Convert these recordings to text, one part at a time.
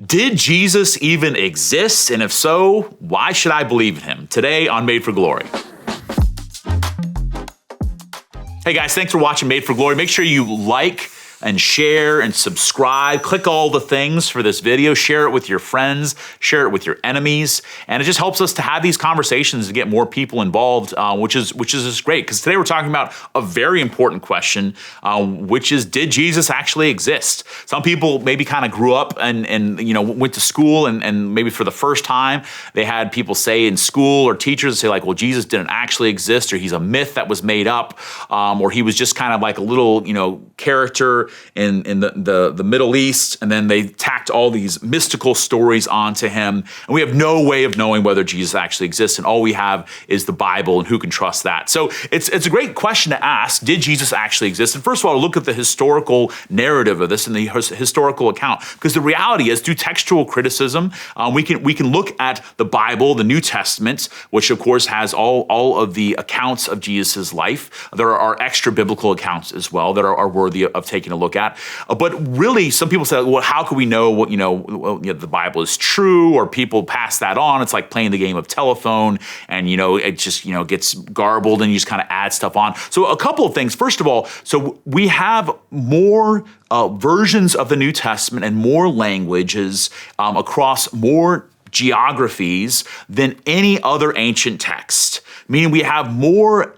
Did Jesus even exist? And if so, why should I believe in him? Today on Made for Glory. Hey guys, thanks for watching Made for Glory. Make sure you like and share and subscribe. Click all the things for this video. Share it with your friends. Share it with your enemies. And it just helps us to have these conversations and get more people involved, which is just great. Because today we're talking about a very important question, which is, did Jesus actually exist? Some people maybe kind of grew up and went to school and maybe for the first time they had people say in school or teachers say like, well, Jesus didn't actually exist, or he's a myth that was made up, or he was just kind of like a little character in the Middle East, and then they tacked all these mystical stories onto him, and we have no way of knowing whether Jesus actually exists, and all we have is the Bible, and who can trust that? So it's a great question to ask, did Jesus actually exist? And first of all, look at the historical narrative of this and the historical account, because the reality is, through textual criticism, we can look at the Bible, the New Testament, which of course has all of the accounts of Jesus' life. There are extra biblical accounts as well that are worthy of taking a look at. But really, some people say, well, how can we know what the Bible is true, or people pass that on? It's like playing the game of telephone, and it just gets garbled, and you just kind of add stuff on. So a couple of things. First of all, so we have more versions of the New Testament and more languages across more geographies than any other ancient text, meaning we have more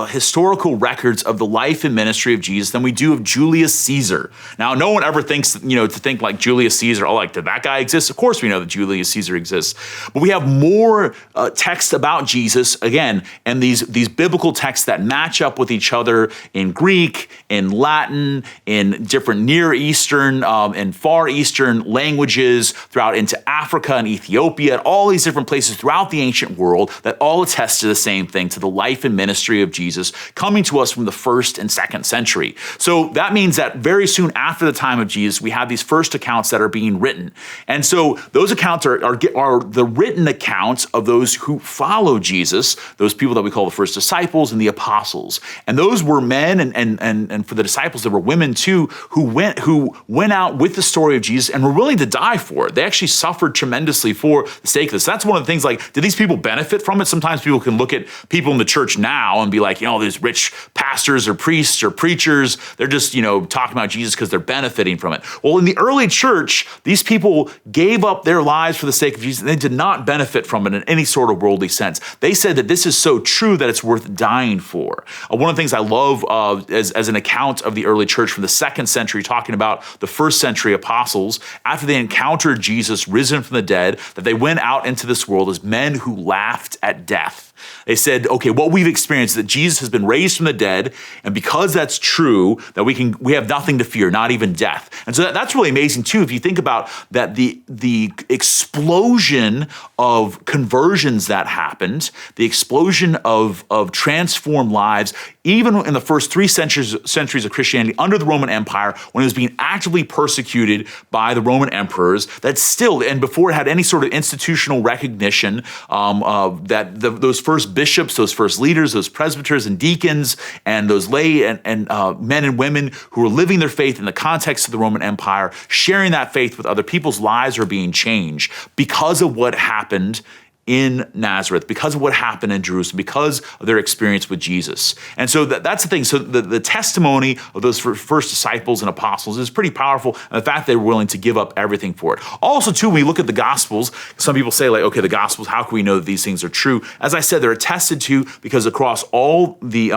historical records of the life and ministry of Jesus than we do of Julius Caesar. Now, no one ever thinks, to think like Julius Caesar, did that guy exist? Of course we know that Julius Caesar exists. But we have more texts about Jesus, again, and these biblical texts that match up with each other in Greek, in Latin, in different Near Eastern and Far Eastern languages, throughout into Africa and Ethiopia, all these different places throughout the ancient world that all attest to the same thing, to the life and ministry of Jesus coming to us from the 1st and 2nd century. So that means that very soon after the time of Jesus, we have these first accounts that are being written. And so those accounts are the written accounts of those who follow Jesus, those people that we call the first disciples and the apostles. And those were men, and for the disciples, there were women too, who went out with the story of Jesus and were willing to die for it. They actually suffered tremendously for the sake of this. That's one of the things, like, did these people benefit from it? Sometimes people can look at people in the church now and be like, these rich pastors or priests or preachers, they're just, talking about Jesus because they're benefiting from it. Well, in the early church, these people gave up their lives for the sake of Jesus, and they did not benefit from it in any sort of worldly sense. They said that this is so true that it's worth dying for. One of the things I love as an account of the early church from the 2nd century, talking about the 1st century apostles, after they encountered Jesus risen from the dead, that they went out into this world as men who laughed at death. They said, okay, what we've experienced is that Jesus has been raised from the dead, and because that's true, that we have nothing to fear, not even death. And so that's really amazing too, if you think about that, the explosion of conversions that happened, the explosion of transformed lives, even in the first 3 centuries of Christianity under the Roman Empire, when it was being actively persecuted by the Roman emperors, that still, and before it had any sort of institutional recognition, that those first bishops, those first leaders, those presbyters and deacons, and those lay and men and women who were living their faith in the context of the Roman Empire, sharing that faith with other people's lives are being changed because of what happened in Nazareth, because of what happened in Jerusalem, because of their experience with Jesus. And so that's the thing. So the testimony of those first disciples and apostles is pretty powerful, and the fact they were willing to give up everything for it. Also, too, when we look at the Gospels, some people say, like, okay, the Gospels, how can we know that these things are true? As I said, they're attested to because across all the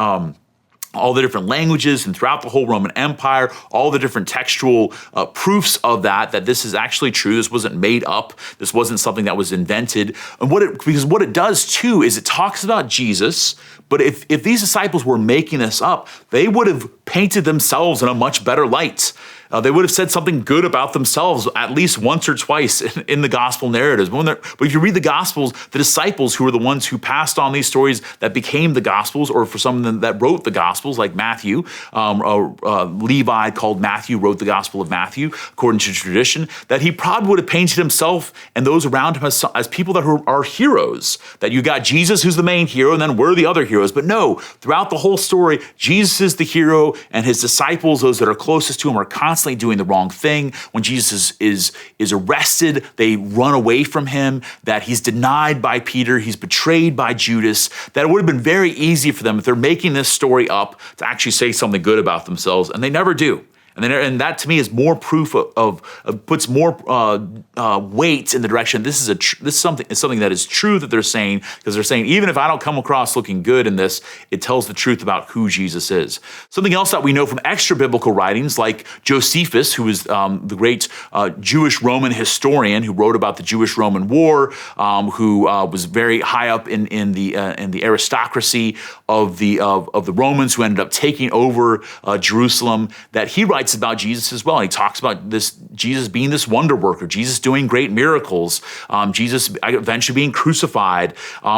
different languages and throughout the whole Roman Empire, all the different textual proofs of that this is actually true. This wasn't made up. This wasn't something that was invented. And because what it does too is it talks about Jesus, but if these disciples were making this up, they would have painted themselves in a much better light. They would have said something good about themselves at least once or twice in the gospel narratives. But if you read the Gospels, the disciples who were the ones who passed on these stories that became the Gospels, or for some of them that wrote the Gospels, like Matthew, Levi called Matthew, wrote the Gospel of Matthew, according to tradition, that he probably would have painted himself and those around him as people that are heroes. That you got Jesus, who's the main hero, and then we're the other heroes. But no, throughout the whole story, Jesus is the hero, and his disciples, those that are closest to him, are constantly constantly doing the wrong thing. When Jesus is arrested, they run away from him, that he's denied by Peter, he's betrayed by Judas, that it would have been very easy for them if they're making this story up to actually say something good about themselves, and they never do. And that to me is more proof of puts more weight in the direction. This is something that is true that they're saying, because they're saying, even if I don't come across looking good in this, it tells the truth about who Jesus is. Something else that we know from extra biblical writings, like Josephus, who is the great Jewish Roman historian who wrote about the Jewish-Roman War, who was very high up in the aristocracy of the Romans, who ended up taking over Jerusalem, that he writes about Jesus as well. And he talks about this Jesus being this wonder worker, Jesus doing great miracles, Jesus eventually being crucified.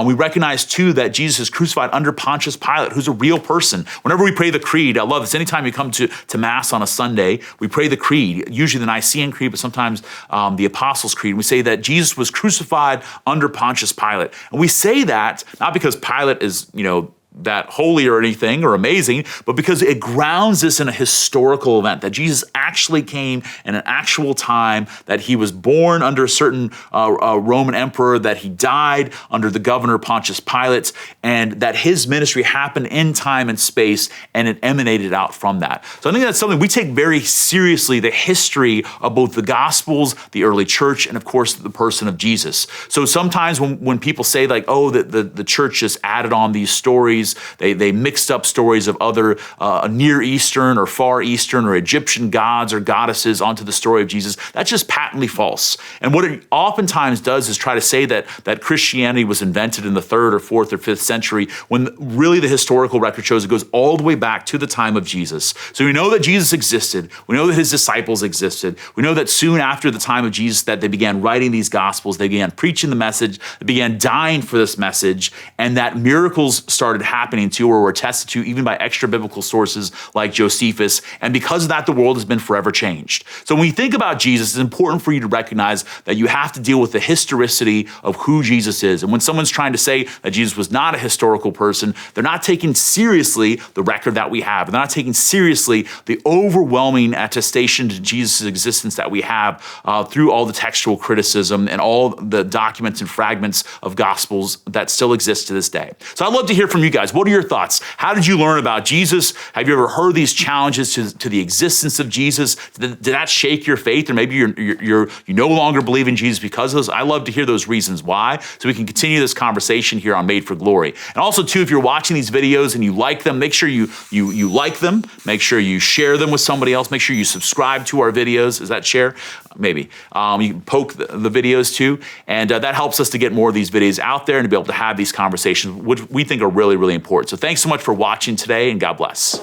We recognize too that Jesus is crucified under Pontius Pilate, who's a real person. Whenever we pray the creed, I love this. Anytime you come to Mass on a Sunday, we pray the creed, usually the Nicene Creed, but sometimes the Apostles' Creed. We say that Jesus was crucified under Pontius Pilate. And we say that not because Pilate is, that holy or anything or amazing, but because it grounds us in a historical event, that Jesus actually came in an actual time, that he was born under a certain Roman emperor, that he died under the governor Pontius Pilate, and that his ministry happened in time and space, and it emanated out from that. So I think that's something we take very seriously, the history of both the Gospels, the early church, and of course the person of Jesus. So sometimes when people say like, oh, the church just added on these stories, they mixed up stories of other Near Eastern or Far Eastern or Egyptian gods or goddesses onto the story of Jesus, that's just patently false. And what it oftentimes does is try to say that Christianity was invented in the 3rd or 4th or 5th century, when really the historical record shows it goes all the way back to the time of Jesus. So we know that Jesus existed. We know that his disciples existed. We know that soon after the time of Jesus that they began writing these Gospels, they began preaching the message, they began dying for this message, and that miracles started happening too, or were attested to even by extra biblical sources like Josephus. And because of that, the world has been forever changed. So when you think about Jesus, it's important for you to recognize that you have to deal with the historicity of who Jesus is. And when someone's trying to say that Jesus was not a historical person, they're not taking seriously the record that we have. They're not taking seriously the overwhelming attestation to Jesus' existence that we have through all the textual criticism and all the documents and fragments of Gospels that still exist to this day. So I'd love to hear from you guys. What are your thoughts? How did you learn about Jesus? Have you ever heard these challenges to the existence of Jesus? Did that shake your faith? Or maybe you no longer believe in Jesus because of those? I love to hear those reasons why, so we can continue this conversation here on Made for Glory. And also too, if you're watching these videos and you like them, make sure you like them. Make sure you share them with somebody else. Make sure you subscribe to our videos. Is that share? Maybe. You can poke the videos too. And that helps us to get more of these videos out there and to be able to have these conversations, which we think are really, really important. So thanks so much for watching today, and God bless.